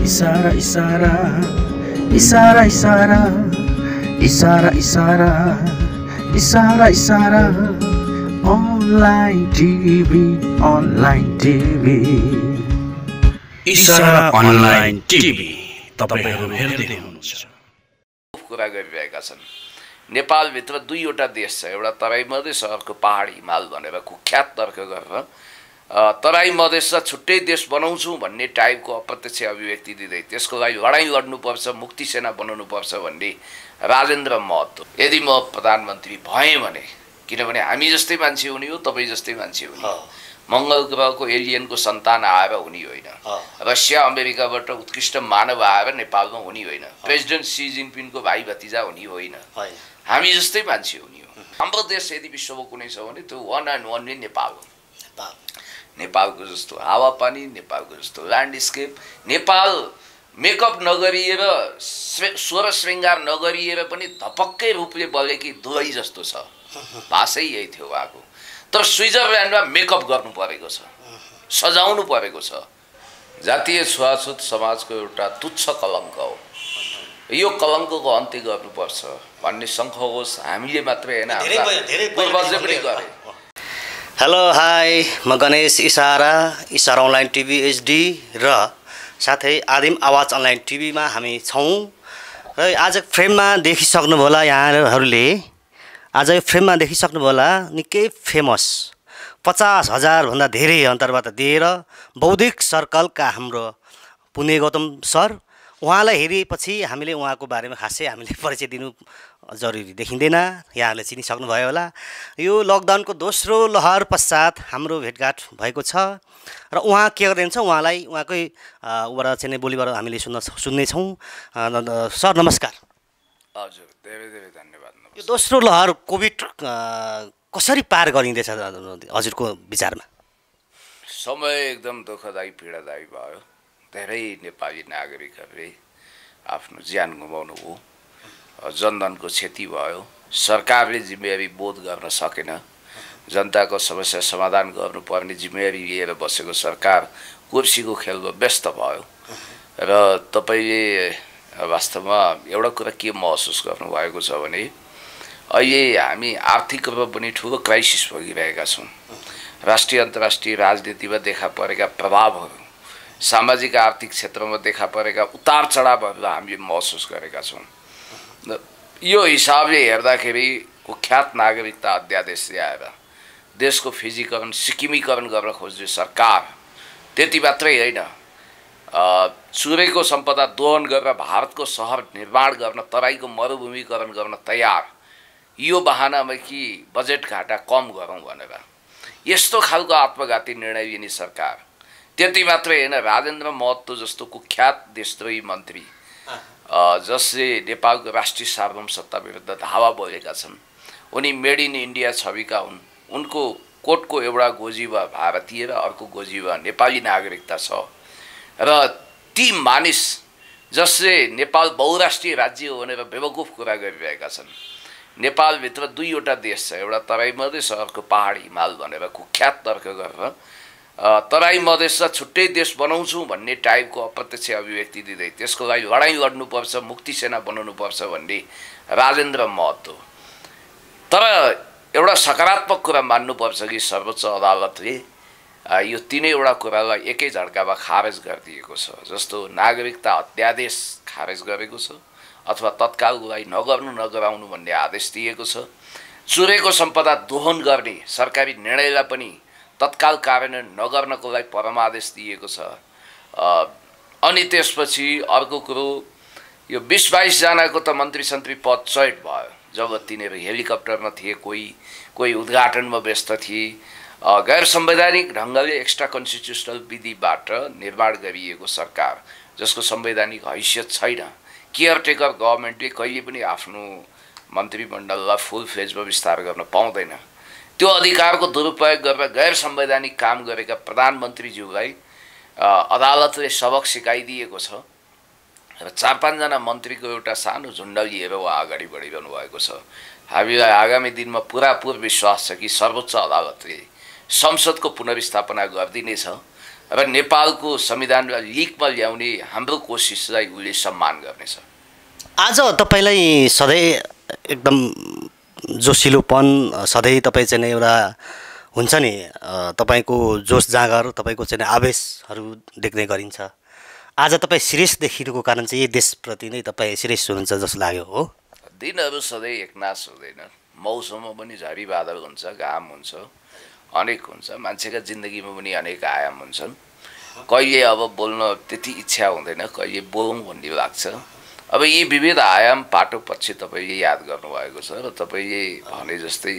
इशारा इशारा इशारा इशारा इशारा इशारा इशारा इशारा ऑनलाइन टिभी इशारा ऑनलाइन टिभी तपाईहरु हेर्दै हुनुहुन्छ। कुरा गरिरहेका छन्। नेपालभित्र दुईवटा देश छ, एउटा तराई मधेस अर्को पहाडी हिमाल भनेर कुख्यात तर्क गरेर तराई मधेसलाई छुट्टै देश बनाउँछु भन्ने टाइपको अप्रत्यक्ष अभिव्यक्ति दिँदै त्यसको लागि लडाईँ लड्नुपर्छ, मुक्ति सेना बनाउनुपर्छ भन्ने राजेन्द्र महतो। यदि म प्रधानमन्त्री भएँ भने, किनभने हामी जस्तै मान्छे हुने हो, तपाईँ जस्तै मान्छे हुने हो, मंगल ग्रहको एलियनको सन्तान आएर हुने होइन, रसिया अमेरिकाबाट उत्कृष्ट मानव आएर नेपालमा हुने होइन, प्रेसिडेन्ट सी जिनपिङको भाइ भतिजा हुने होइन, हामी जस्तै मान्छे हुने हो। हाम्रो देश यदि विश्वमा कुनै छ भने त्यो वान एन्ड ओन्ली नेपाल हो। नेपालको जस्तो हावापानी, नेपालको जस्तो ल्यान्डस्केप, नेपाल मेकअप नगरिएर स्वर श्रृङ्गार नगरिएर पनि धपक्कै रूपले बलेकी दुवै जस्तो छ। भाषै यही थियो उहाँको। तर स्विजरल्यान्डमा मेकअप गर्नु परेको छ, सजाउनु परेको छ। जातीय छुवाछुत समाजको एउटा तुच्छ कलङ्क हो। यो कलङ्कको अन्त्य गर्नुपर्छ भन्ने सङ्घर्ष हामीले मात्रै होइन, पूर्वजले पनि गरे। हेलो हाई, म गणेश इशारा अनलाइन टिभी एचडी र साथै आदिम आवाज अनलाइन टिभीमा हामी छौँ। र आज फ्रेममा देखिसक्नु होला, यहाँहरूले आज यो फ्रेममा देखिसक्नु होला निकै फेमस 50,000 भन्दा धेरै अन्तर्वार्ता दिएर बौद्धिक सर्कलका हाम्रो पुण्य गौतम सर, उहाँलाई हेरेपछि हामीले उहाँको बारेमा खासै हामीले परिचय दिनु जरुरी देखिँदैन। यहाँहरूले चिनिसक्नुभयो होला। यो लकडाउनको दोस्रो लहर पश्चात हाम्रो भेटघाट भएको छ र उहाँ के गरिदिन्छ उहाँलाई उहाँकै उबाट चाहिँ बोलीबाट हामीले सुन्नेछौँ। सर नमस्कार। हजुर, धेरै धेरै धन्यवाद। यो दोस्रो लहर कोभिड कसरी पार गरिँदैछ हजुरको विचारमा? समय एकदम दुःखदायी पीडादायी भयो। धेरै नेपाली नागरिकहरूले आफ्नो ज्यान गुमाउनु भयो, जनधनको क्षति भयो, सरकारले जिम्मेवारी बोध गर्न सकेन, जनताको समस्या समाधान गर्नुपर्ने जिम्मेवारी लिएर बसेको सरकार कुर्सीको खेलमा व्यस्त भयो। र तपाईँले वास्तवमा एउटा कुरा के महसुस गर्नुभएको छ भने अहिले हामी आर्थिक रूपमा पनि ठुलो क्राइसिस भोगिरहेका छौँ। राष्ट्रिय अन्तर्राष्ट्रिय राजनीतिमा देखा परेका प्रभावहरू, सामाजिक आर्थिक क्षेत्रमा देखा परेका उतार चढावहरूलाई हामीले महसुस गरेका छौँ। यो हिसाबले हेर्दाखेरि कुख्यात नागरिकता अध्यादेश ल्याएर देशको फिजीकरण सिक्किमीकरण गर्न खोज्ने सरकार, त्यति मात्रै होइन, चुरेको सम्पदा दोहन गरेर भारतको सहर निर्माण गर्न, तराईको मरुभूमिकरण गर्न तयार, यो बहानामा कि बजेट घाटा कम गरौँ भनेर यस्तो खालको आत्मघाती निर्णय लिने सरकार। त्यति मात्रै होइन, राजेन्द्र महतो जस्तो कुख्यात देशद्रोही मन्त्री जसले नेपालको राष्ट्रिय सार्वभौमसत्ता विरुद्ध धावा बोलेका छन्, उनी मेड इन इन्डिया छविका हुन्। उनको कोटको एउटा गोजीवा भारतीय र अर्को गोजीवा नेपाली नागरिकता छ। र ती मानिस जसले नेपाल बहुराष्ट्रिय राज्य हो भनेर बेवकुफ कुरा गरिरहेका छन्। नेपालभित्र दुईवटा देश छ, एउटा तराई मधेस अर्को पहाडी हिमाल भनेर कुख्यात तर्क गरेर तराई मधेसलाई छुट्टै देश बनाउँछु भन्ने टाइपको अप्रत्यक्ष अभिव्यक्ति दिँदै त्यसको लागि लडाईँ लड्नुपर्छ, मुक्ति सेना बनाउनुपर्छ भन्ने राजेन्द्र महतो। तर एउटा सकारात्मक कुरा मान्नुपर्छ कि सर्वोच्च अदालतले यो तीनैवटा कुरालाई एकै झड्कामा खारेज गरिदिएको छ। जस्तो नागरिकता अध्यादेश खारेज गरेको छ अथवा तत्कालको लागि नगराउनु भन्ने आदेश दिएको छ। चुरेको सम्पदा दोहन गर्ने सरकारी निर्णयलाई पनि तत्काल कार्यान्वयन नगर्नको लागि परमादेश दिएको छ। अनि त्यसपछि अर्को कुरो, यो 20-22 जनाको त मन्त्री सन्त्री पद चयन भयो जब तिनीहरू हेलिकप्टरमा थिए, कोही उद्घाटनमा व्यस्त थिए। गैर संवैधानिक ढङ्गले एक्स्ट्रा कन्स्टिट्युसनल विधिबाट निर्माण गरिएको सरकार जसको संवैधानिक हैसियत छैन, केयरटेकर गभर्मेन्टले कहिले पनि आफ्नो मन्त्रीमण्डललाई फुल फेजमा विस्तार गर्न पाउँदैन। त्यो अधिकारको दुरुपयोग गरेर गैर संवैधानिक काम गरेका प्रधानमन्त्रीज्यूलाई अदालतले सबक सिकाइदिएको छ र 4-5 जना मन्त्रीको एउटा सानो झुन्ड लिएर उहाँ अगाडि बढिरहनु भएको छ। हामीलाई आगामी दिनमा पुरापुर विश्वास छ कि सर्वोच्च अदालतले संसदको पुनर्स्थापना गरिदिनेछ र नेपालको संविधानलाई लिकमा ल्याउने हाम्रो कोसिसलाई उसले सम्मान गर्नेछ। आज तपाईँलाई सधैँ एकदम जोसिलोपन सधैँ तपाईँ चाहिँ एउटा हुन्छ नि तपाईँको जोस जाँगर तपाईँको चाहिँ आवेशहरू देख्ने गरिन्छ। आज तपाईँ सिरियस देखिनुको कारण चाहिँ यही देशप्रति नै तपाईँ सिरियस हुनुहुन्छ जस्तो लाग्यो हो। दिनहरू सधैँ एकनाश हुँदैन, मौसममा पनि झरी बादल हुन्छ, घाम हुन्छ, अनेक हुन्छ, मान्छेका जिन्दगीमा पनि अनेक आयाम हुन्छन्। कहिले अब बोल्न त्यति इच्छा हुँदैन, कहिले बोलौँ भन्ने लाग्छ। अब यी विविध आयाम पाटो पछि तपाईँले याद गर्नुभएको छ र तपाईँले भने जस्तै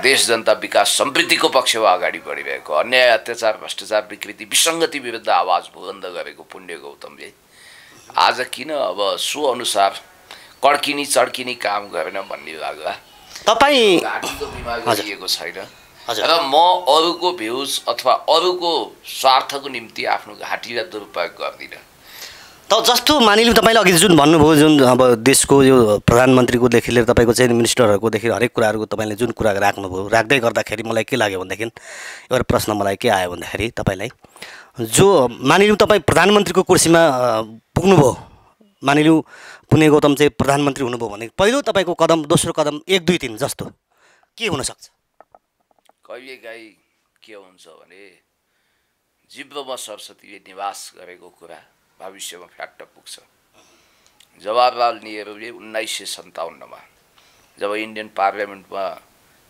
देश जनता विकास समृद्धिको पक्षमा अगाडि बढिरहेको, अन्याय अत्याचार भ्रष्टाचार विकृति विसङ्गति विरुद्ध आवाज बुलन्द गरेको पुण्य गौतमले आज किन अब सो अनुसार कड्किनी चड्किनी काम गरेन भन्ने लाग्ला। तपाईँ घाँटीको बिमार गरिएको छैन र म अरूको भ्युज अथवा अरूको स्वार्थको निम्ति आफ्नो घाँटीलाई दुरुपयोग गर्दिनँ। त जस्तो मानिलिउँ तपाईँले अघि जुन भन्नुभयो, जुन अब देशको यो प्रधानमन्त्रीकोदेखि लिएर तपाईँको चाहिँ मिनिस्टरहरूकोदेखि हरेक कुराहरूको तपाईँले जुन कुरा राख्नुभयो, राख्दै गर्दाखेरि मलाई के लाग्यो भनेदेखि एउटा प्रश्न मलाई के आयो भन्दाखेरि तपाईँलाई जो मानिलिउँ तपाईँ प्रधानमन्त्रीको कुर्सीमा पुग्नुभयो, मानिलिउँ पुण्य गौतम चाहिँ प्रधानमन्त्री हुनुभयो भने पहिलो तपाईँको कदम, दोस्रो कदम, 1 2 3 जस्तो के हुनसक्छ? कहिलेकाहीँ के हुन्छ भने जिब्रोमा सरस्वतीले निवास गरेको कुरा भविष्यमा फ्याट्ट पुग्छ। जवाहरलाल नेहरूले 1957मा जब इन्डियन पार्लियामेन्टमा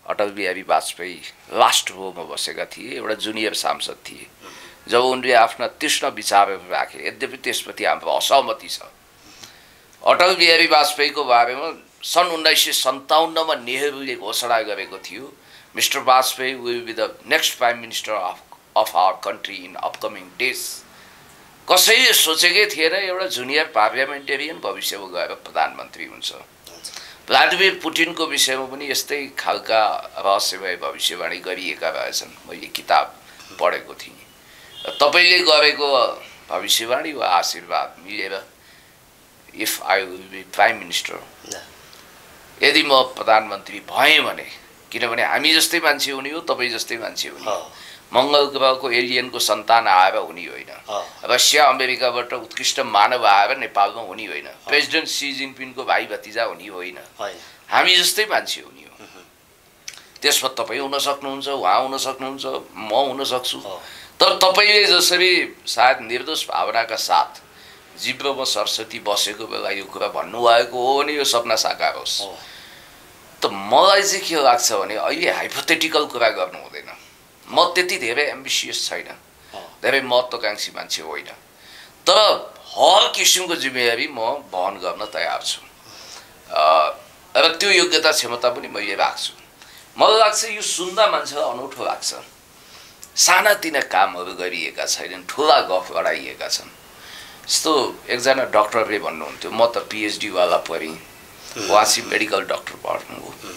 अटल बिहारी वाजपेयी लास्ट रोमा बसेका थिए, एउटा जुनियर सांसद थिए, जब उनले आफ्ना तीक्ष्ण विचारहरू राखे, यद्यपि त्यसप्रति हाम्रो असहमति छ। अटल बिहारी वाजपेयीको बारेमा सन् 1957मा नेहरूले घोषणा गरेको थियो, mister Vajpayee will be the next prime minister of our country in upcoming days. कसैले सोचेकै थिएन एउटा जुनियर पार्लियामेन्टेरियन भविष्यमा गएर प्रधानमन्त्री हुन्छ। भ्लादिमिर पुटिनको विषयमा पनि यस्तै खालका रहस्यमय भविष्यवाणी गरिएका रहेछन्, मैले किताब पढेको थिएँ। तपाईँले गरेको भविष्यवाणी वा आशीर्वाद मिलेर if I will be prime minister, यदि म प्रधानमन्त्री भएँ भने, किनभने हामी जस्तै मान्छे हुने हो, तपाईँ जस्तै मान्छे हुने हो, मङ्गल ग्रहको एलियनको सन्तान आएर हुने होइन, रसिया अमेरिकाबाट उत्कृष्ट मानव आएर नेपालमा हुने होइन, प्रेसिडेन्ट सी जिनपिङको भाइ भतिजा हुने होइन, हामी जस्तै मान्छे हुने हो। त्यसमा तपाईँ हुन सक्नुहुन्छ, उहाँ हुन सक्नुहुन्छ, म हुन सक्छु। तर तपाईँले जसरी सायद निर्दोष भावनाका साथ जिब्रोमा सरस्वती बसेको बेला यो कुरा भन्नुभएको हो भने यो सपना साकार होस्। त मलाई चाहिँ के लाग्छ भने अहिले हाइपोथेटिकल कुरा गर्नु हुँदैन। म त्यति धेरै एम्बिसियस छैन, धेरै महत्त्वकांक्षी मान्छे होइन, तर हर किसिमको जिम्मेवारी म वहन गर्न तयार छु र त्यो योग्यता क्षमता पनि मैले राख्छु। मलाई लाग्छ यो सुन्दा मान्छेलाई अनौठो लाग्छ, सानातिना कामहरू गरिएका छैनन्, ठुला गफ गराइएका छन्। जस्तो एकजना डक्टरले भन्नुहुन्थ्यो, म त पिएचडी वाला पढेँ, उहाँ चाहिँ मेडिकल डक्टर पढ्नुभयो।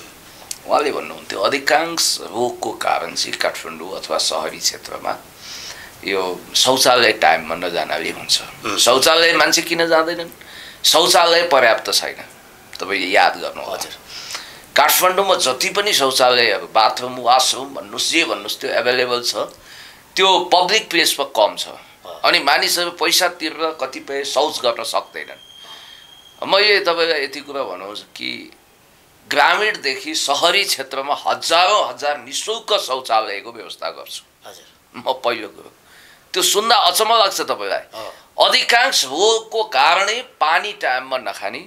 उहाँले भन्नुहुन्थ्यो अधिकांश रोगको कारण चाहिँ काठमाडौँ अथवा सहरी क्षेत्रमा यो शौचालय टाइममा नजानाले हुन्छ। शौचालय मान्छे किन जाँदैनन्? शौचालय पर्याप्त छैन। तपाईँले याद गर्नु, हजुर, काठमाडौँमा जति पनि शौचालयहरू, बाथरुम, वासरुम भन्नुहोस्, जे भन्नुहोस्, त्यो एभाइलेबल छ, त्यो पब्लिक प्लेसमा कम छ। अनि मानिसहरू पैसा तिरेर कतिपय शौच गर्न सक्दैनन्। मैले तपाईँलाई यति कुरा भनौँ कि ग्रामीणदेखि सहरी क्षेत्रमा हजारौँ हजार निःशुल्क शौचालयको व्यवस्था गर्छु। हजुर, म पहिलो कुरो त्यो सुन्दा अचम्म लाग्छ तपाईँलाई। अधिकांश रोगको कारणै पानी टाइममा नखाने,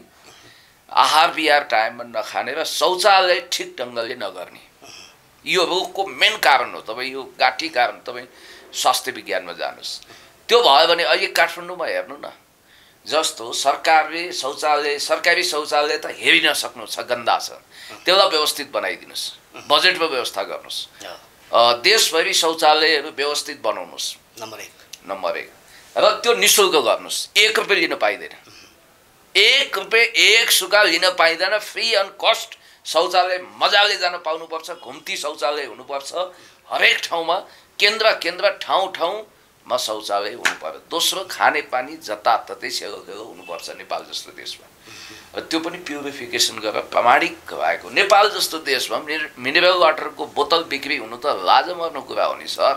आहार विहार टाइममा नखाने र शौचालय ठिक ढङ्गले नगर्ने, यो रोगको मेन कारण हो। तपाईँ यो गाँठी कारण तपाईँ स्वास्थ्य विज्ञानमा जानुहोस्। त्यो भयो भने अहिले काठमाडौँमा हेर्नु न, जस्तो सरकारले शौचालय, सरकारी शौचालय त हेरिन सक्नुहुन्छ, गन्दा छ, त्यसलाई व्यवस्थित बनाइदिनुहोस्, बजेटमा व्यवस्था गर्नुहोस्। देशभरि शौचालयहरू व्यवस्थित बनाउनुहोस्, नम्बर 1 र त्यो निःशुल्क गर्नुहोस्। 1 रुपियाँ लिन पाइँदैन, 1 रुपियाँ 1 सुका लिन पाइँदैन। फ्री अन कस्ट शौचालय मजाले जान पाउनुपर्छ, घुम्ती शौचालय हुनुपर्छ हरेक ठाउँमा, केन्द्र ठाउँमा शौचालय हुनु पर्यो। दोस्रो, खाने पानी जताततै सेलो हुनुपर्छ नेपाल जस्तो देशमा, र त्यो पनि प्युरिफिकेसन गरेर प्रामाणिक भएको। नेपाल जस्तो देशमा मिनरल वाटरको बोतल बिक्री हुनु त लाज मर्नु कुरा हो नि सर।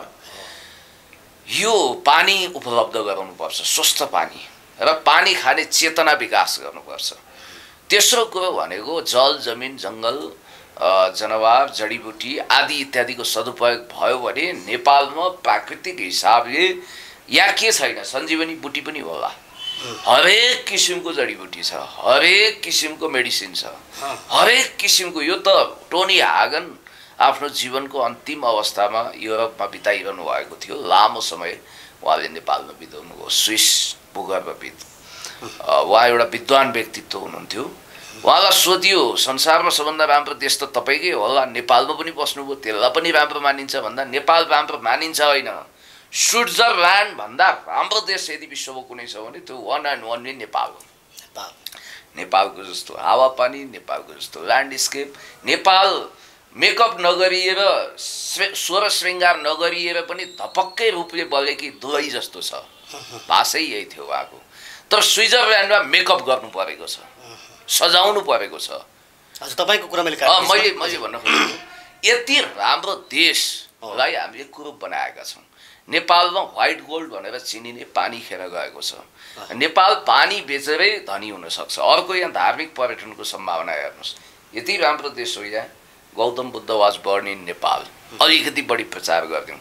यो पानी उपलब्ध गराउनुपर्छ, स्वस्थ पानी, र पानी खाने चेतना विकास गर्नुपर्छ। तेस्रो कुरो भनेको जल, जमिन, जङ्गल, जनावर, जडीबुटी आदि इत्यादिको सदुपयोग भयो भने नेपालमा प्राकृतिक हिसाबले यहाँ के छैन, सञ्जीवनी बुटी पनि होला, हरेक किसिमको जडीबुटी छ, हरेक किसिमको मेडिसिन छ, हरेक किसिमको। यो त टोनी हागन आफ्नो जीवनको अन्तिम अवस्थामा युरोपमा बिताइरहनु भएको थियो, लामो समय उहाँले नेपालमा बिताउनु भयो। स्विस भूगर्भविद, उहाँ एउटा विद्वान व्यक्तित्व हुनुहुन्थ्यो। उहाँलाई सोधियो संसारमा सबभन्दा राम्रो देश त तपाईँकै होला, नेपालमा पनि बस्नुभयो, त्यसलाई पनि राम्रो मानिन्छ भन्दा नेपाल राम्रो मानिन्छ होइन, स्विट्जरल्यान्ड भन्दा राम्रो देश यदि विश्वमा कुनै छ भने त्यो वान एन्ड ओन्ली नेपाल हो। नेपालको जस्तो हावापानी, नेपालको जस्तो ल्यान्डस्केप, नेपाल मेकअप नगरिएर, स्वर श्रृङ्गार नगरिएर पनि धपक्कै रूपले बलेकी दुवै जस्तो छ। भाषै यही थियो उहाँको। तर स्विजरल्यान्डमा मेकअप गर्नु परेको छ, सजाउनु परेको छ। तपाईँको कुरा मैले भन्न खोजेको यति राम्रो देशलाई हामीले कुरूप बनाएका छौँ। नेपालमा व्हाइट गोल्ड भनेर चिनिने पानी खेर गएको छ। नेपाल पानी बेचेरै धनी हुन सक्छ। अर्को यहाँ धार्मिक पर्यटनको सम्भावना हेर्नुहोस्, यति राम्रो देश हो यहाँ। Gautam Buddha was born in Nepal, अलिकति बढी प्रचार गरिदिउँ।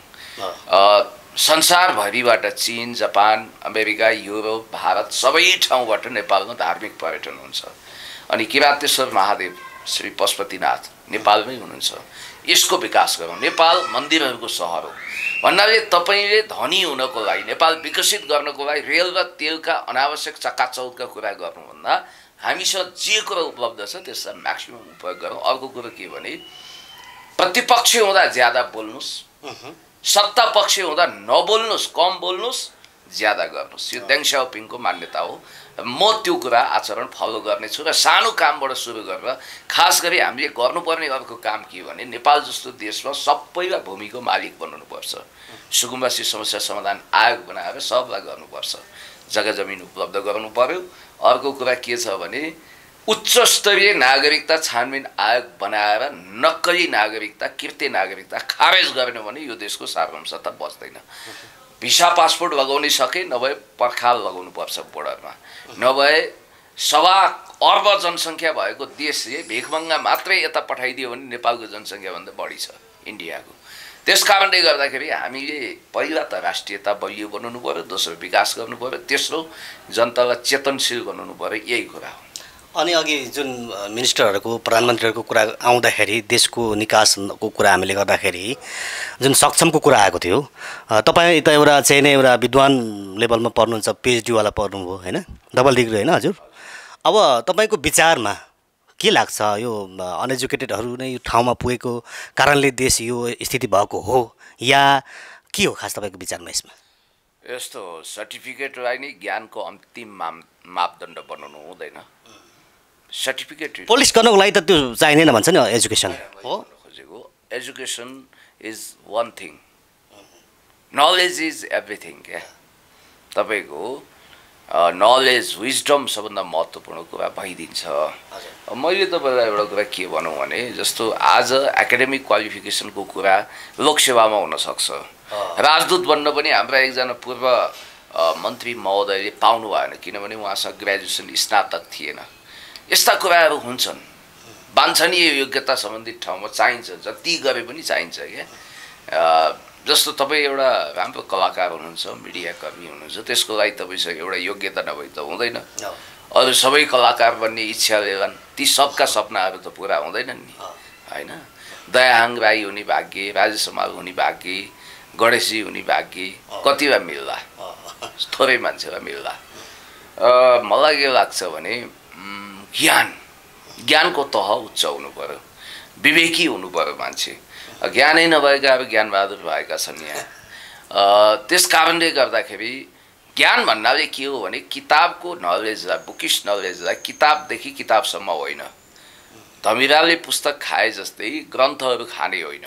संसारभरिबाट चीन, जापान, अमेरिका, युरोप, भारत सबै ठाउँबाट नेपालमा धार्मिक पर्यटन हुन्छ। अनि किरातेश्वर महादेव श्री पशुपतिनाथ नेपालमै हुनुहुन्छ। यसको विकास गरौँ। नेपाल मन्दिरहरूको सहर हो भन्नाले तपाईँले धनी हुनको लागि, नेपाल विकसित गर्नको लागि रेल र तेलका अनावश्यक चक्काचौधका कुरा गर्नुभन्दा हामीसँग जे कुरा उपलब्ध छ त्यसलाई म्याक्सिमम उपयोग गरौँ। अर्को कुरो के भने प्रतिपक्ष हुँदा ज्यादा बोल्नुहोस्, सत्ता पक्ष हुँदा नबोल्नुहोस्, कम बोल्नुहोस्, ज्यादा गर्नुहोस्। यो देङ स्याओपिङको मान्यता हो। म त्यो कुरा आचरण फलो गर्नेछु र सानो कामबाट सुरु गरेर खास गरी हामीले गर्नुपर्ने अर्को काम के भने नेपाल जस्तो देशमा सबैलाई भूमिको मालिक बनाउनुपर्छ। सुकुम्बासी समस्या समाधान आयोग बनाएर सबलाई गर्नुपर्छ। जग्गा जमिन उपलब्ध गराउनु पर्यो। अर्को कुरा के छ भने उच्च स्तरीय नागरिकता छानबिन आयोग बनाएर नक्कली नागरिकता, कृत्य नागरिकता खारेज गर्ने भने यो देशको सार्वभौमसत्ता बच्दैन। भिसा पासपोर्ट लगाउनै सके, नभए पर्खाल लगाउनु पर्छ बोर्डरमा, नभए 1.25 अर्ब जनसङ्ख्या भएको देशले भिखमङ्गा मात्रै यता पठाइदियो भने नेपालको जनसङ्ख्याभन्दा बढी छ इन्डियाको। त्यस कारणले गर्दाखेरि हामीले पहिला त राष्ट्रियता बलियो बनाउनु पर्यो, दोस्रो विकास गर्नु पर्यो, तेस्रो जनतालाई चेतनशील बनाउनु पर्यो। यही कुरा हो। अनि अघि जुन मिनिस्टरहरूको, प्रधानमन्त्रीहरूको कुरा आउँदाखेरि देशको निकासको कुरा हामीले गर्दाखेरि जुन सक्षमको कुरा आएको थियो, तपाईँ त एउटा चाहिँ नै एउटा विद्वान लेभलमा पढ्नुहुन्छ, पिएचडीवाला पढ्नुभयो होइन, डबल डिग्री होइन हजुर। अब तपाईँको विचारमा के लाग्छ यो अनएजुकेटेडहरू नै यो ठाउँमा पुगेको कारणले देश यो स्थिति भएको हो या के हो खास तपाईँको विचारमा यसमा? यस्तो सर्टिफिकेटलाई नै ज्ञानको अन्तिम मापदण्ड बनाउनु हुँदैन। सर्टिफिकेट पोलिस गर्नको लागि त त्यो चाहिँदैन भन्छ नि एजुकेसन हो। खोजेको education is one thing, knowledge is everything. क्या तपाईँको नलेज, विजडम सबभन्दा महत्त्वपूर्ण कुरा भइदिन्छ। मैले तपाईँलाई एउटा कुरा के भनौँ भने जस्तो आज एकाडेमिक क्वालिफिकेसनको कुरा लोकसेवामा हुनसक्छ। राजदूत बन्न पनि हाम्रा एकजना पूर्व मन्त्री महोदयले पाउनु भएन, किनभने उहाँसँग ग्रेजुएसन स्नातक थिएन। यस्ता कुराहरू हुन्छन्। वाञ्छनीय योग्यता सम्बन्धित ठाउँमा चाहिन्छ, जति गरे पनि चाहिन्छ। क्या जस्तो तपाईँ एउटा राम्रो कलाकार हुनुहुन्छ, मिडियाकर्मी हुनुहुन्छ, त्यसको लागि तपाईँसँग एउटा योग्यता नभए त हुँदैन। अरू सबै कलाकार बन्ने इच्छा लिएलान्, ती सबका सपनाहरू त पुरा हुँदैनन् नि होइन। दयाहाङ राई हुने भाग्य, राजेश हमाल हुने भाग्य, गणेशजी हुने भाग्य कतिलाई मिल्ला, थोरै मान्छेलाई मिल्ला। मलाई के लाग्छ भने ज्ञानको तह उच्च हुनु पर्यो, विवेकी हुनु पर्यो मान्छे। ज्ञानै नभएकाहरू ज्ञानबहादुर भएका छन् यहाँ। त्यस कारणले गर्दाखेरि ज्ञान भन्नाले के हो भने किताबको नलेजलाई, बुकिस नलेजलाई किताबदेखि किताबसम्म होइन। धमिराले पुस्तक खाए जस्तै ग्रन्थहरू खाने होइन।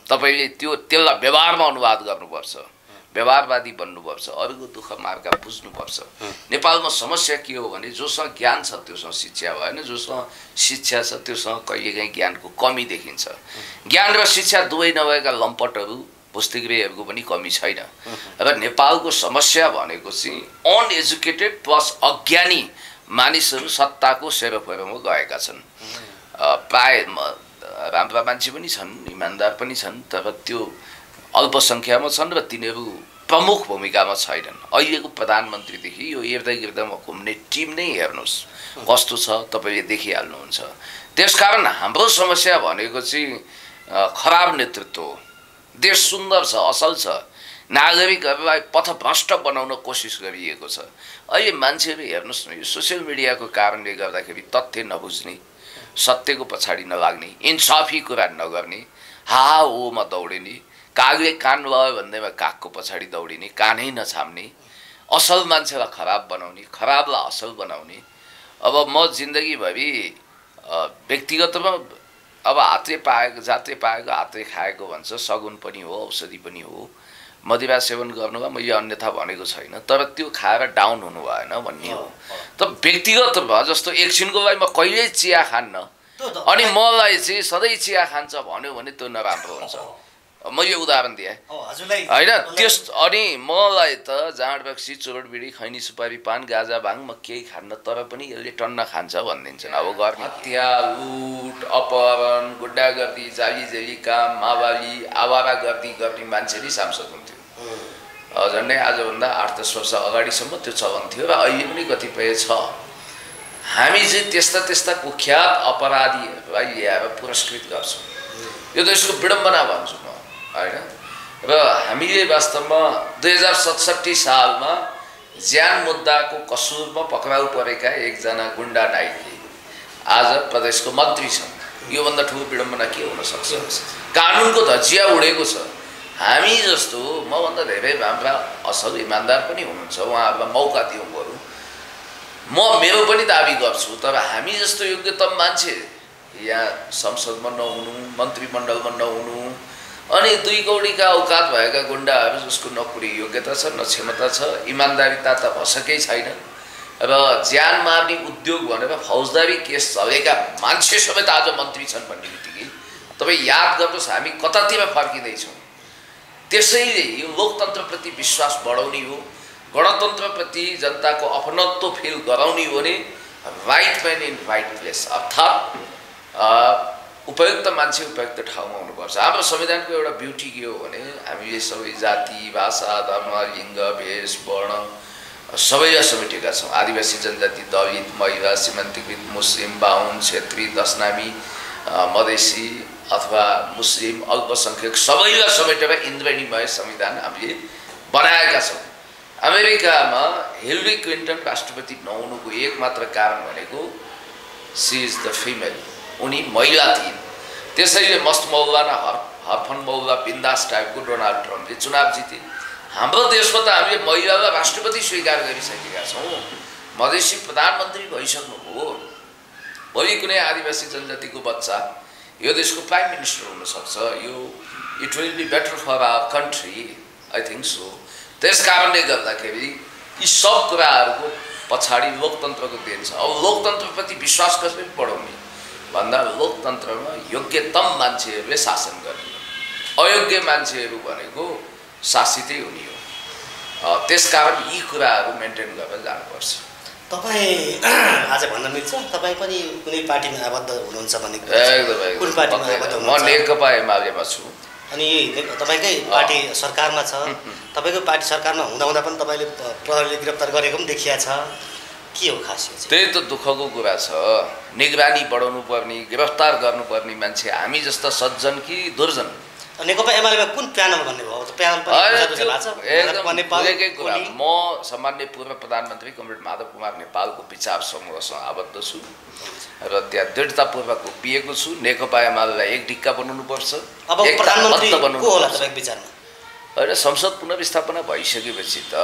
तपाईँले त्यसलाई व्यवहारमा अनुवाद गर्नुपर्छ, व्यवहारवादी बन्नुपर्छ, अरूको दुःख मार्ग बुझ्नुपर्छ। नेपालमा समस्या के हो भने जोसँग ज्ञान छ त्योसँग शिक्षा भएन, जोसँग शिक्षा छ त्योसँग कहिलेकाहीँ ज्ञानको कमी देखिन्छ। ज्ञान र शिक्षा दुवै नभएका लम्पटहरू पुस्तकालयहरूको पनि कमी छैन। र नेपालको समस्या भनेको चाहिँ अनएजुकेटेड प्लस अज्ञानी मानिसहरू सत्ताको सेरोफेरोमा गएका छन्। प्राय राम्रा मान्छे पनि छन्, इमान्दार पनि छन्, तर त्यो अल्पसङ्ख्यामा छन् र तिनीहरू प्रमुख भूमिकामा छैनन्। अहिलेको प्रधानमन्त्रीदेखि यो इर्दागिर्दामा घुम्ने टिम नै हेर्नुहोस् कस्तो छ, तपाईँले देखिहाल्नुहुन्छ। त्यसकारण हाम्रो समस्या भनेको चाहिँ खराब नेतृत्व हो। देश सुन्दर छ, असल छ, नागरिकहरूलाई पथभ्रष्ट बनाउन कोसिस गरिएको छ। अहिले मान्छेहरू हेर्नुहोस् न, यो सोसियल मिडियाको कारणले गर्दाखेरि तथ्य नबुझ्ने, सत्यको पछाडि नलाग्ने, इन्साफी कुरा नगर्ने, हा ओमा दौडिने, कागले कान भयो भन्दैमा कागको पछाडि दौडिने, कानै नछाम्ने, असल मान्छेलाई खराब बनाउने, खराबलाई असल बनाउने। अब म जिन्दगीभरि व्यक्तिगतमा अब हातले पाएको जातले पाएको हातले खाएको भन्छ, सगुन पनि हो, औषधि पनि हो। मदिरा सेवन गर्नुमा मैले अन्यथा भनेको छैन, तर त्यो खाएर डाउन हुनु भएन भन्ने हो। त व्यक्तिगत भयो जस्तो एकछिनको लागि म कहिल्यै चिया खान्न अनि मलाई चाहिँ सधैँ चिया खान्छ भन्यो भने त्यो नराम्रो हुन्छ। मैले उदाहरण दिएँ होइन। त्यस अनि मलाई त जाँड बक्सी चुरोट बिडी खैनी सुपारी पान गाजा भाङ म केही खान्न, तर पनि यसले टन्न खान्छ भनिदिन्छन्। अब गर्ने हत्या, लुट, अपहरण, गुण्डागर्दी, जाली काम, माओवादी, आवारागर्दी गर्ने मान्छे नै सांसद हुन्थ्यो। झन्डै आजभन्दा 8-10 वर्ष अगाडिसम्म त्यो चलन थियो र अहिले पनि कतिपय छ। हामी चाहिँ त्यस्ता कुख्यात अपराधीहरूलाई ल्याएर पुरस्कृत गर्छौँ। यो देशको विडम्बना भन्छु म होइन। र हामीले वास्तवमा 2067 सालमा ज्यान मुद्दाको कसुरमा पक्राउ परेका एकजना गुण्डा नाइकले आज प्रदेशको मन्त्री छन्। योभन्दा ठुलो विडम्बना के हुन सक्छ? कानुनको धजिया उडेको छ। हामी जस्तो मभन्दा धेरै राम्रा असल इमान्दार पनि हुनुहुन्छ, उहाँहरूलाई मौका दिउँ बरु। म मेरो पनि दाबी गर्छु, तर हामी जस्तो योग्यतम मान्छे यहाँ संसदमा नहुनु, मन्त्रीमण्डलमा नहुनु, अनि 2 कौडीका औकात भएका गुण्डाहरू जसको न कुनै योग्यता छ न क्षमता छ, इमान्दारिता त भसकै छैन, र ज्यान मार्ने उद्योग भनेर फौजदारी केस चलेका मान्छे समेत आज मन्त्री छन् भन्ने बित्तिकै तपाईँ याद गर्नुहोस् हामी कतातिर फर्किँदैछौँ। त्यसैले यो लोकतन्त्रप्रति विश्वास बढाउने हो, गणतन्त्रप्रति जनताको अपनत्व फिल गराउने हो भने right man in right place, अर्थात् उपयुक्त मान्छे उपयुक्त ठाउँमा हुनुपर्छ। हाम्रो संविधानको एउटा ब्युटी के हो भने हामीले सबै जाति, भाषा, धर्म, लिङ्ग, भेष, वर्ण सबैलाई समेटेका छौँ। आदिवासी जनजाति, दलित, महिला, सीमान्तकृत, मुस्लिम, बाहुन, छेत्री, दशनामी, मधेसी अथवा मुस्लिम, अल्पसङ्ख्यक सबैलाई समेटेर इन्द्रेणीमय संविधान हामीले बनाएका छौँ। अमेरिकामा हिलरी क्लिन्टन राष्ट्रपति नहुनुको एकमात्र कारण भनेको सी इज द फिमेल, उनी महिला थिइन्। त्यसैले मस्त मौलाना हरफन मौला बिन्दास टाइपको डोनाल्ड ट्रम्पले चुनाव जिते। हाम्रो देशमा त हामीले महिलालाई राष्ट्रपति स्वीकार गरिसकेका छौँ, मधेसी प्रधानमन्त्री भइसक्नुभयो। भोलि कुनै आदिवासी जनजातिको बच्चा यो देशको प्राइम मिनिस्टर हुनसक्छ। यो it will be better for our country, I think so. त्यस कारणले गर्दाखेरि यी सब कुराहरूको पछाडि लोकतन्त्रको देन छ। अब लोकतन्त्रप्रति विश्वास कसरी बढाउने भन्दा लोकतन्त्रमा योग्यतम मान्छेहरूले शासन गर्ने, अयोग्य मान्छेहरू भनेको शासितै हुने हो। त्यसकारण यी कुराहरू मेन्टेन गरेर जानुपर्छ। तपाईँ आज भन्न मिल्छ तपाईँ पनि कुनै पार्टीमा आबद्ध हुनुहुन्छ भने? एकदमै। कुन पार्टीमा आबद्ध म हुनुहुन्छ? नेकपा एमालेमा छु। अनि तपाईँकै पार्टी सरकारमा छ, तपाईँको पार्टी सरकारमा हुँदा पनि तपाईँले प्रहरीले गिरफ्तार गरेको पनि देखिया छ, के हो खासियत? त्यही त दुःखको कुरा छ। निगरानी बढाउनु पर्ने, गिरफ्तार गर्नुपर्ने मान्छे हामी जस्ता सज्जन कि दुर्जन? नेकपा एमालेमा कुन प्यानल भन्ने भयो? प्यानल एकदम बुझेकै कुरा। म सामान्य पूर्व प्रधानमन्त्री कमरेड माधव कुमार नेपालको विचार समूहसँग आबद्ध छु र त्यहाँ दृढतापूर्वक उभिएको छु। नेकपा एमालेलाई एक ढिक्का बनाउनुपर्छ। अब प्रधानमन्त्री को होला तपाईँको विचारमा? होइन, संसद पुनर्स्थापना भइसकेपछि त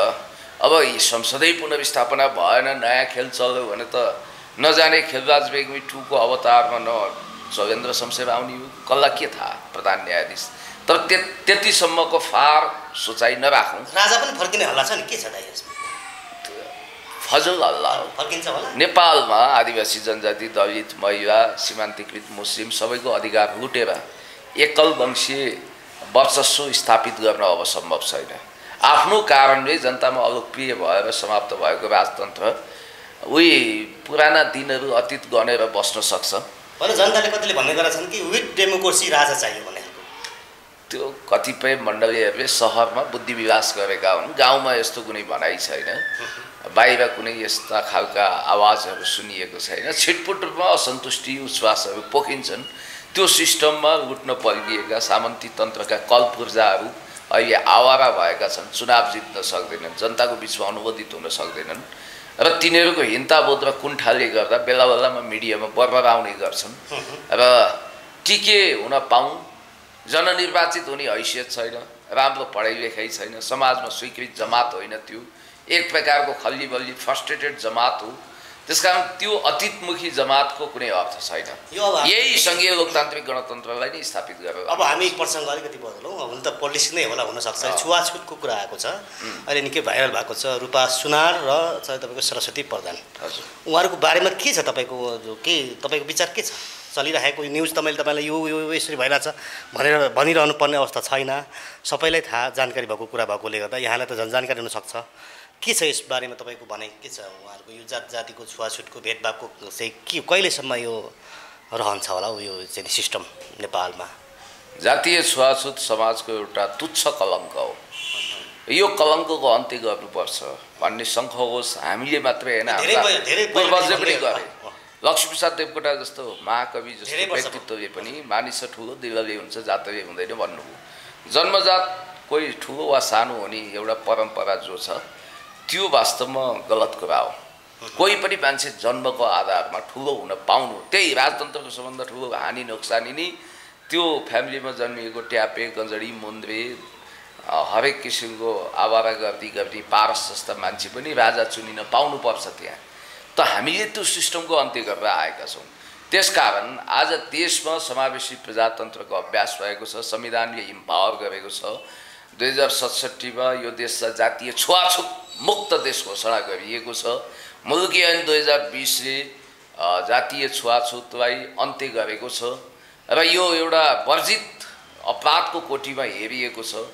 अब संसदै पुनर्स्थापना भएन, नयाँ खेल चल्यो भने त नजाने खेलबाज बेगमी 2 को अवतारमा न सौवेन्द्र शमशेर आउने हो, कसलाई के थाहा प्रधान न्यायाधीश। तर त्यतिसम्मको फार सोचाइ नराखौँ। राजा पनि फर्किने हल्ला छ नि, के छ दाइ यसमा? फजल हल्ला हो। फर्किन्छ होला। नेपालमा आदिवासी जनजाति, दलित, महिला, सीमान्तकृत, मुस्लिम सबैको अधिकार लुटेर एकल वंशीय वर्चस्व स्थापित गर्न अब सम्भव छैन। आफ्नो कारणले जनतामा अलोकप्रिय भएर समाप्त भएको राजतन्त्र उही पुराना दिनहरू अतीत गनेर बस्न सक्छ। भने जनताले कतिले भन्ने गरेका छन् कि विथ डेमोक्रेसी राजा चाहियो भने त्यो कतिपय मण्डलीहरूले सहरमा बुद्धि विकास गरेका हुन्, गाउँमा यस्तो कुनै भनाइ छैन, बाहिर कुनै यस्ता खालका आवाजहरू सुनिएको छैन। छिटपुट रूपमा असन्तुष्टि उच्छ्वासहरू पोखिन्छन्। त्यो सिस्टममा लुट्न परिदिएका सामन्ती तन्त्रका कलपुर्जाहरू अहिले आवारा भएका छन्, चुनाव जित्न सक्दैनन्, जनताको बिचमा अनुमोदित हुन सक्दैनन् र तिनीहरूको हिंताबोध र कुण्ठाले गर्दा बेला बेलामा मिडियामा बर्बराउने गर्छन् र टिके हुन पाऊँ, जननिर्वाचित हुने हैसियत छैन, राम्रो पढाइ लेखाइ छैन, समाजमा स्वीकृत जमात होइन, त्यो एक प्रकारको खल्ली बल्ली फ्रस्ट्रेटेड जमात हो। त्यसकारण त्यो अतीतमुखी जमातको कुनै अर्थ छैन। यही सङ्घीय लोकतान्त्रिक गणतन्त्रलाई नै स्थापित गरेर अब हामी प्रसङ्ग अलिकति बदलौँ। हुन त पोलिटिक्स नै होला हुनसक्छ। छुवाछुतको कुरा आएको छ, अहिले निकै भाइरल भएको छ। रूपा सुनार र तपाईँको सरस्वती प्रधान, हजुर, उहाँहरूको बारेमा के छ तपाईँको तपाईँको विचार के छ? चलिरहेको न्युज तपाईँलाई यो यो यसरी भइरहेछ भनेर भनिरहनु पर्ने अवस्था छैन, सबैलाई थाहा जानकारी भएको कुरा भएकोले गर्दा यहाँलाई त जानकारी हुनसक्छ। के छ यस बारेमा तपाईँको भनाइ के छ? उहाँहरूको यो जातिको छुवाछुतको भेदभावको चाहिँ के कहिलेसम्म यो रहन्छ होला यो चाहिँ सिस्टम नेपालमा? जातीय छुवाछुत समाजको एउटा तुच्छ कलङ्क हो। यो कलङ्कको अन्त्य गर्नुपर्छ भन्ने सङ्ख होस्। हामीले मात्रै होइन, पूर्वजले पनि गरे। लक्ष्मीप्रसाद देवकोटा जस्तो महाकवि जस्तो व्यक्तित्वले पनि मानिस ठुलो दिलले हुन्छ, जातले हुँदैन भन्नुभयो। जन्मजात कोही ठुलो वा सानो हुने एउटा परम्परा जो छ त्यो वास्तवमा गलत कुरा हो। कोही पनि मान्छे जन्मको आधारमा ठुलो हुन पाउनु, त्यही राजतन्त्रको सबभन्दा ठुलो हानि नोक्सानी नै त्यो फ्यामिलीमा जन्मिएको ट्यापे गजडी मुन्द्रे हरेक किसिमको आवारा गर्दी गर्ने पारस जस्ता मान्छे पनि राजा चुनिन पाउनुपर्छ त्यहाँ। त हामीले त्यो सिस्टमको अन्त्य गरेर आएका छौँ। त्यसकारण आज देशमा समावेशी प्रजातन्त्रको अभ्यास भएको छ, संविधानले इम्पावर गरेको छ। 2067 यो देशलाई जातीय छुवाछुत मुक्त देश घोषणा गरिएको छ। मुलुकी ऐन 2020ले जातीय छुवाछुतलाई अन्त्य गरेको छ र यो एउटा वर्जित अपराधको कोटीमा हेरिएको छ।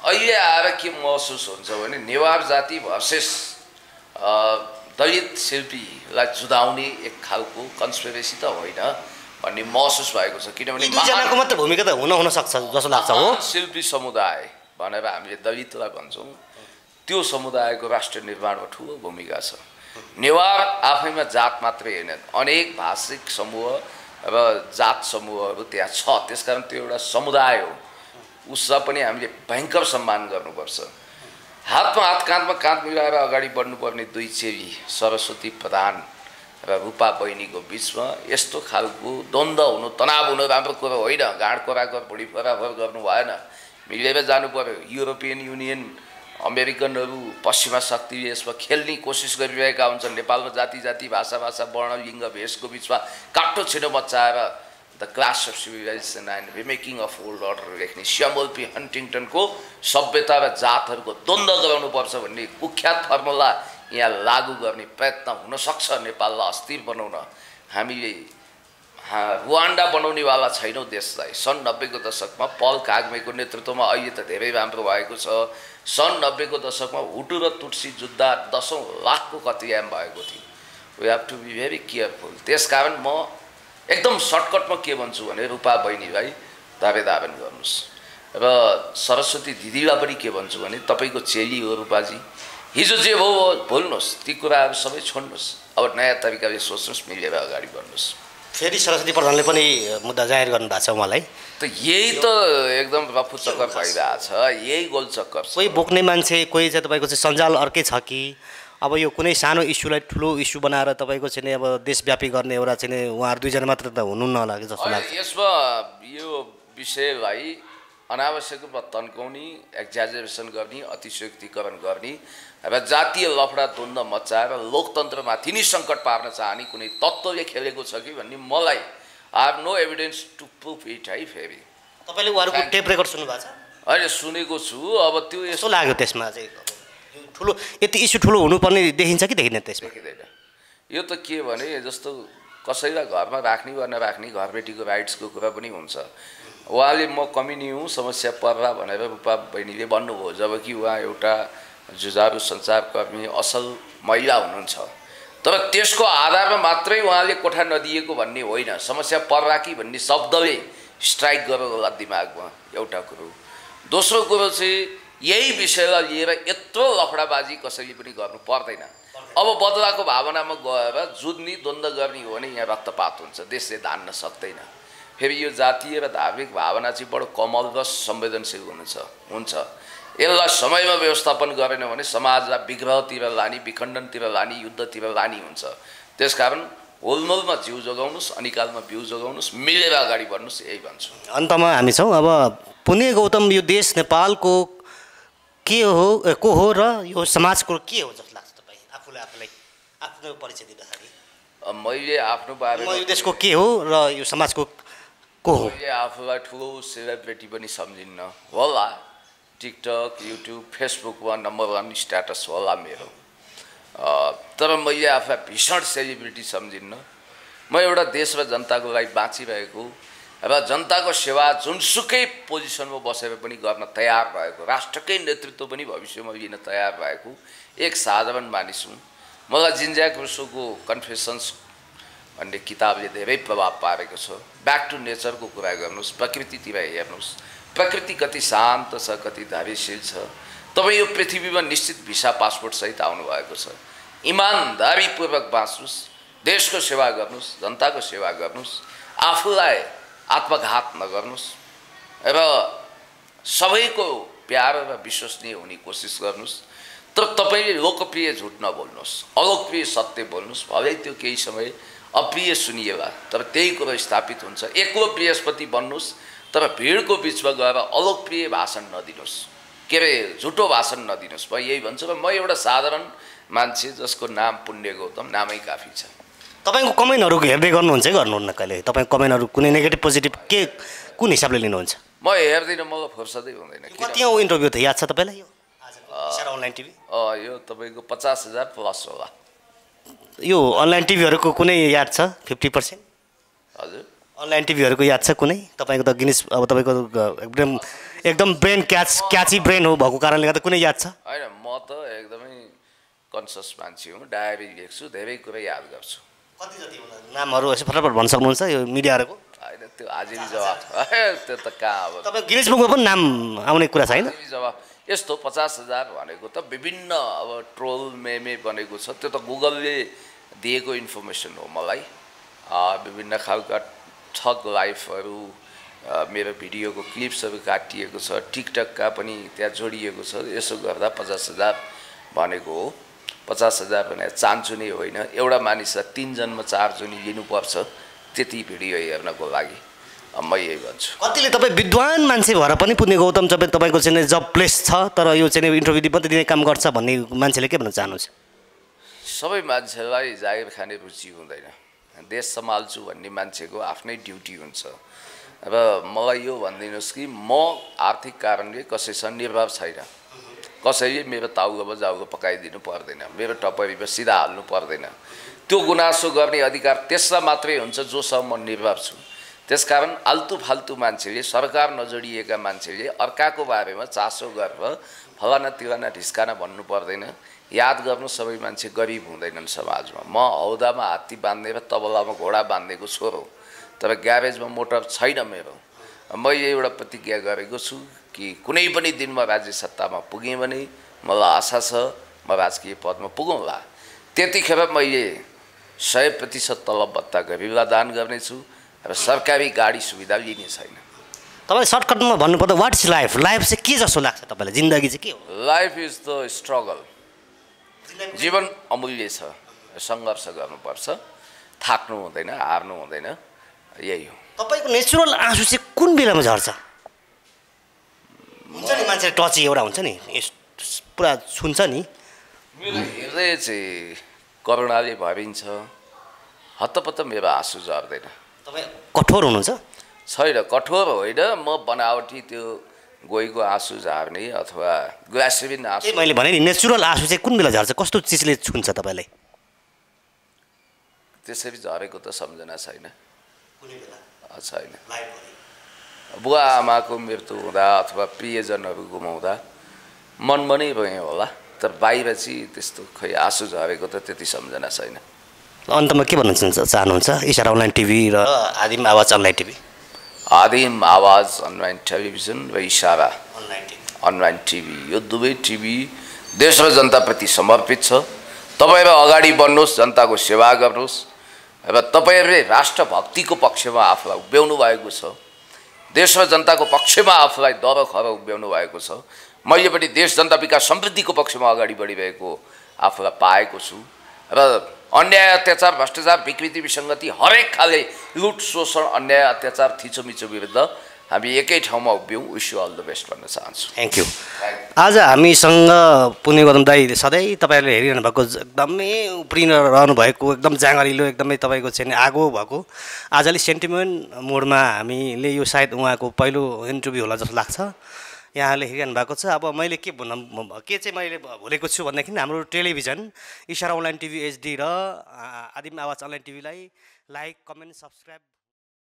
अहिले आएर के महसुस हुन्छ भने नेवार जाति भर्सेस दलित शिल्पीलाई जुधाउने एक खालको कन्स्पिरेसी त होइन भन्ने महसुस भएको छ। किनभने दुईजनाको मात्र भूमिका त हुन सक्छ जस्तो लाग्छ हो। शिल्पी समुदाय भनेर हामीले दलितलाई भन्छौँ, त्यो समुदायको राष्ट्र निर्माणमा ठुलो भूमिका छ। नेवार आफैमा जात मात्रै होइन, अनेक भाषिक समूह र जात समूहहरू त्यहाँ छ। त्यसकारण त्यो एउटा समुदाय हो, उसलाई पनि हामीले भयङ्कर सम्मान गर्नुपर्छ। हातमा हात काँधमा काँध मिलाएर अगाडि बढ्नुपर्ने दुई चेली सरस्वती प्रधान र रूपा बहिनीको बिचमा यस्तो खालको द्वन्द्व हुनु, तनाव हुनु राम्रो कुरो होइन। गाँड कोराको बुढी बराबर गर्नु भएन, मिलेर जानु पर्यो। युरोपियन युनियन, अमेरिकनहरू, पश्चिमा शक्तिले यसमा खेल्ने कोसिस गरिरहेका हुन्छन्। नेपालमा जाति जाति भाषा भाषा वर्ण लिङ्ग भेषको बिचमा काट्टो छिटो मचाएर the class of civilisation and remaking of old order लेख्ने स्यामुअल पी हन्टिङटनको सभ्यता र जातहरूको द्वन्द्व गराउनुपर्छ भन्ने कुख्यात फर्मुला यहाँ लागू गर्ने प्रयत्न हुनसक्छ। नेपाललाई अस्थिर बनाउन हामीले रुवान्डा बनाउनेवाला छैनौँ देशलाई। सन् 90 को दशकमा पल कागमेको नेतृत्वमा अहिले त धेरै राम्रो भएको छ। सन् 90 को दशकमा हुटु र तुटसी जुद्ध 10औं लाखको कतियाम भएको थियो। We have to be very careful. त्यसकारण म एकदम सर्टकटमा के भन्छु भने रूपा बहिनीलाई दावेदावन गर्नुहोस् र सरस्वती दिदीलाई पनि के भन्छु भने तपाईँको चेली हो रूपाजी, हिजो जे हो भुल्नुहोस्, ती कुराहरू सबै छोड्नुहोस्, अब नयाँ तरिकाले सोच्नुहोस्, मिलेर अगाडि बढ्नुहोस्। फेरि सरस्वती प्रधानले पनि मुद्दा जाहेर गर्नुभएको छ उहाँलाई। त यही त एकदम रफु चक्कर भइरहेछ, यही गोल चक्कर। कोही बोक्ने मान्छे, कोही चाहिँ तपाईँको चाहिँ सञ्जाल अर्कै छ कि अब यो कुनै सानो इस्युलाई ठुलो इस्यु बनाएर तपाईँको चाहिँ अब देशव्यापी गर्ने एउटा चाहिँ उहाँहरू दुईजना मात्र त हुनु नलागे जस्तो लाग्छ। यसमा यो विषयलाई अनावश्यक रूपमा तन्काउने, एक्जाजरेसन गर्ने, अतिशयोक्तिकरण गर्ने र जातीय लफडा द्वन्द्व मचाएर लोकतन्त्रमाथि नै सङ्कट पार्न चाहने कुनै तत्त्वले खेलेको छ कि भन्ने मलाई I have no evidence to proof it. है फेरि तपाईँले उहाँहरूको टेप रेकर्ड सुन्नुभएको छ? अहिले सुनेको छु। अब त्यो यसो लाग्यो त्यसमा चाहिँ ठुलो यति इस्यु ठुलो हुनुपर्ने देखिन्छ कि देखिँदैन? त्यसमा देखिँदैन। यो त के भने जस्तो कसैलाई घरमा राख्ने वा नराख्ने घरबेटीको राइट्सको कुरा पनि हुन्छ। उहाँले म कमिनी हुँ समस्या पर्ला भनेर रूपा बहिनीले भन्नुभयो, जबकि उहाँ एउटा जुझारु सञ्चारकर्मी असल महिला हुनुहुन्छ। तर त्यसको आधारमा मात्रै उहाँले कोठा नदिएको भन्ने होइन, समस्या पर्ला कि भन्ने शब्दले स्ट्राइक गरेर होला दिमागमा, एउटा कुरो। दोस्रो कुरो चाहिँ यही विषयलाई लिएर यत्रो लफडाबाजी कसैले पनि गर्नु पर्दैन। अब बदलाको भावनामा गएर जुझ्ने द्वन्द्व गर्ने हो भने यहाँ रक्तपात हुन्छ, देशले धान्न सक्दैन। फेरि यो जातीय र धार्मिक भावना चाहिँ बडो कोमल र संवेदनशील हुन्छ। यसलाई समयमा व्यवस्थापन गरेन भने समाजलाई विग्रहतिर लाने, विखण्डनतिर लाने, युद्धतिर लाने हुन्छ। त्यसकारण होलमोलमा जिउ जोगाउनुहोस्, अनिकालमा बिउ जोगाउनुहोस्, मिलेर अगाडि बढ्नुहोस्, यही भन्छु। अन्तमा हामी छौँ। अब पुण्य गौतम यो देश नेपालको के हो को हो र यो समाजको के हो जस्तो लाग्छ तपाईँ आफूलाई आफ्नो परिचय दिँदाखेरि? मैले आफ्नो बारेमा यो देशको के हो र यो समाजको को हो? मैले आफूलाई ठुलो सेलिब्रिटी पनि सम्झिन्न होला। टिकटक, युट्युब, फेसबुकमा नम्बर 1 स्ट्याटस होला मेरो। तर मैले आफूलाई भीषण सेलिब्रिटी सम्झिन्न। म एउटा देश र जनताको लागि बाँचिरहेको र जनताको सेवा जुनसुकै पोजिसनमा बसेर पनि गर्न तयार भएको, राष्ट्रकै नेतृत्व पनि भविष्यमा लिन तयार भएको एक साधारण मानिस हुँ। मलाई जिन ज्याक रुसोको कन्फेसन्स भन्ने किताबले धेरै प्रभाव पारेको छ। ब्याक टु नेचरको कुरा गर्नुहोस्, प्रकृतितिर हेर्नुहोस्, प्रकृति कति शान्त छ, कति धैर्यशील छ। तपाईँ यो पृथ्वीमा निश्चित भिसा पासपोर्टसहित आउनुभएको छ। इमान्दारीपूर्वक बाँच्नुहोस्, देशको सेवा गर्नुहोस्, जनताको सेवा गर्नुहोस्, आफूलाई आत्मघात नगर्नुहोस् र सबैको प्यार र विश्वसनीय हुने कोसिस गर्नुहोस्। तर तपाईँले लोकप्रिय झुट नबोल्नुहोस्, अलोकप्रिय सत्य बोल्नुहोस्। भलै त्यो केही समय अप्रिय सुनिएला, तर त्यही कुरो स्थापित हुन्छ। एक्लो बृहस्पति बन्नुहोस्, तर भिडको बिचमा गएर अलोकप्रिय भाषण नदिनुहोस्, के अरे झुटो भाषण नदिनुहोस्। म यही भन्छु। र म एउटा साधारण मान्छे जसको नाम पुण्य गौतम, नामै काफी छ। तपाईँको कमेन्टहरू हेर्दै गर्नुहुन्छ गर्नुहुन्न कहिले? तपाईँको कमेन्टहरू कुनै नेगेटिभ पोजिटिभ के कुन हिसाबले लिनुहुन्छ? म हेर्दिनँ, मलाई फुर्सदै हुँदैन। कति इन्टरभ्यू थियो याद छ तपाईँलाई? यो इसारा अनलाइन टिभी यो तपाईँको 50,000 प्लस होला। यो अनलाइन टिभीहरूको कुनै याद छ 50%? हजुर, अनलाइन टिभीहरूको याद छ कुनै? तपाईँको त गिनिस अब तपाईँको एकदम ब्रेन क्याची ब्रेन हो भएको कारणले गर्दा कुनै याद छ? होइन, म त एकदमै कन्सियस मान्छे हुँ, डायरी लेख्छु, धेरै कुरा याद गर्छु। कति जति नामहरू यसो फटाफट भन्न सक्नुहुन्छ यो मिडियाहरूको? होइन, त्यो हाजिरी जवाब त्यो त कहाँ अब तपाईँ गिनिस बुकमा पनि नाम आउने कुरा छैन? हाजिरी जवाब यस्तो 50,000 भनेको त विभिन्न अब ट्रोल मेमे बनेको छ। त्यो त गुगलले दिएको इन्फर्मेसन हो मलाई। विभिन्न खालका ठग लाइफहरू, मेरो भिडियोको क्लिप्सहरू काटिएको छ, टिकटकका पनि त्यहाँ जोडिएको छ। यसो गर्दा 50,000 भनेको हो। 50,000 भने चान्चु नै होइन, एउटा मानिसलाई 3 जन्म 4 जोनी लिनुपर्छ त्यति भिडियो हेर्नको लागि। म यही भन्छु। कतिले तपाईँ विद्वान मान्छे भएर पनि पुण्य गौतम तपाईँको चाहिँ जब प्लेस छ तर यो चाहिँ इन्टरभ्यू मात्रै दिने काम गर्छ भन्ने मान्छेले के भन्न चाहनुहुन्छ? सबै मान्छेलाई जागिर खाने रुचि हुँदैन। देश सम्हाल्छु भन्ने मान्छेको आफ्नै ड्युटी हुन्छ। र मलाई यो भनिदिनुहोस् कि म आर्थिक कारणले कसैसँग निर्भर छैन। कसैले मेरो ताउलोमा जाउलो पकाइदिनु पर्दैन, मेरो टपरीमा सिधा हाल्नु पर्दैन। त्यो गुनासो गर्ने अधिकार त्यसलाई मात्रै हुन्छ जोसँग म निर्भर छु। त्यसकारण आल्तु फाल्तु मान्छेले, सरकार नजोडिएका मान्छेले अर्काको बारेमा चासो गरेर फलाना तिलाना ढिस्काना भन्नु पर्दैन। याद गर्नु, सबै मान्छे गरिब हुँदैनन् समाजमा। म हौदामा हात्ती बाँध्ने र तबलामा घोडा बाँधेको छोरो, तर ग्यारेजमा मोटर छैन मेरो। मैले एउटा प्रतिज्ञा गरेको छु कि कुनै पनि दिनमा राज्य सत्तामा पुगेँ भने मलाई आशा छ म राजकीय पदमा पुगौँला। त्यतिखेर मैले 100% तलब भत्ता गरिबलाई दान गर्नेछु र सरकारी गाडी सुविधा लिने छैन। तपाईँले सर्टकटमा भन्नुपर्दा वाट इज लाइफ? लाइफ चाहिँ के जस्तो लाग्छ तपाईँलाई? जिन्दगी चाहिँ के हो? Life is the struggle. जीवन अमूल्य छ, सङ्घर्ष गर्नुपर्छ, थाक्नु हुँदैन, हार्नु हुँदैन, यही हो। तपाईँको नेचुरल आँसु चाहिँ कुन बेलामा झर्छ? हुन्छ नि मान्छे टची एउटा हुन्छ नि, पुरा छुन्छ नि। मेरो हृदय चाहिँ करुणाले भरिन्छ, हत्तपत्त मेरो आँसु झर्दैन। तपाईँ कठोर हुनुहुन्छ? छैन, कठोर होइन। म बनावटी त्यो गोहीको आँसु झार्ने अथवा ग्लासेरिन आँसु। मैले भने नि नेचुरल आँसु चाहिँ कुन बेला झर्छ? कस्तो चिजले छुन्छ तपाईँलाई? त्यसरी झरेको त सम्झना छैन। छैन। बुवा आमाको मृत्यु हुँदा अथवा प्रियजनहरू गुमाउँदा मनमा नै रोएँ होला, तर बाहिर चाहिँ त्यस्तो खै आँसु झरेको त त्यति सम्झना छैन। अन्तमा के भन्न चाहनुहुन्छ इसारा अनलाइन टिभी र आदिम आवाज अनलाइन टिभी? आदिम आवाज अनलाइन टेलिभिजन र इसारा अनलाइन टिभी, यो दुवै टिभी देश र जनताप्रति समर्पित छ। तपाईँहरू अगाडि बढ्नुहोस्, जनताको सेवा गर्नुहोस् र तपाईँहरूले राष्ट्रभक्तिको पक्षमा आफूलाई उभ्याउनु भएको छ, देश र जनताको पक्षमा आफूलाई दर खर उभ्याउनु भएको छ। मैलेपट्टि देश जनता विकास समृद्धिको पक्षमा अगाडि बढिरहेको आफूलाई पाएको छु र अन्याय अत्याचार भ्रष्टाचार विकृति विसङ्गति हरेक खाले लुट शोषण अन्याय अत्याचार थिचोमिचो विरुद्ध हामी एकै ठाउँमा उभियौँ। Wish you all the best भन्न चाहन्छु। Thank you. आज हामीसँग पुण्य गौतम दाई सधैँ तपाईँहरूले हेरिरहनु भएको एकदमै उफ्रिन रहनु भएको एकदम जाँगरिलो एकदमै तपाईँको चाहिँ आगो भएको आज अलिक सेन्टिमेन्ट मोडमा हामीले यो सायद उहाँको पहिलो इन्टरभ्यू होला जस्तो लाग्छ। यहाँले हेरिरहनु भएको छ। अब मैले के चाहिँ मैले भुलेको छु भन्दाखेरि हाम्रो टेलिभिजन इसारा अनलाइन टिभी HD र आदिम आवाज अनलाइन टिभीलाई लाइक कमेन्ट सब्सक्राइब